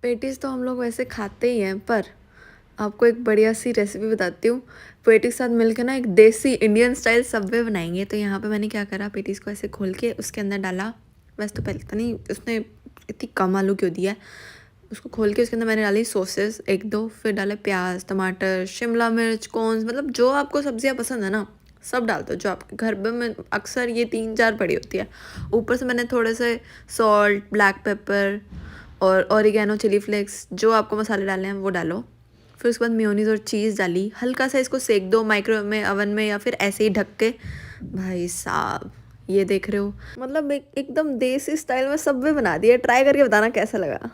Patties तो हम लोग वैसे खाते ही हैं, पर आपको एक बढ़िया सी रेसिपी बताती हूँ। पेटी के साथ मिलके ना एक देसी इंडियन स्टाइल सबवे बनाएंगे। तो यहाँ पे मैंने क्या करा, पेटीज़ को ऐसे खोल के उसके अंदर डाला। वैसे तो पहले पता नहीं उसने इतनी कम आलू क्यों दिया है। उसको खोल के उसके अंदर मैंने डाली सॉसेस एक दो, फिर डाले प्याज, टमाटर, शिमला मिर्च, कॉर्न्स, मतलब जो आपको सब्जियाँ पसंद है ना सब डाल दो, जो आपके घर में अक्सर ये 3-4 पड़ी होती है। ऊपर से मैंने थोड़े से सॉल्ट, ब्लैक पेपर और ऑरिगेनो, चिली फ्लेक्स, जो आपको मसाले डालने हैं वो डालो। फिर उसके बाद मेयोनीज़ और चीज़ डाली। हल्का सा इसको सेक दो माइक्रोवेव में, ओवन में, या फिर ऐसे ही ढक के। भाई साहब ये देख रहे हो, मतलब एकदम देसी स्टाइल में सबवे बना दिया। ट्राई करके बताना कैसा लगा।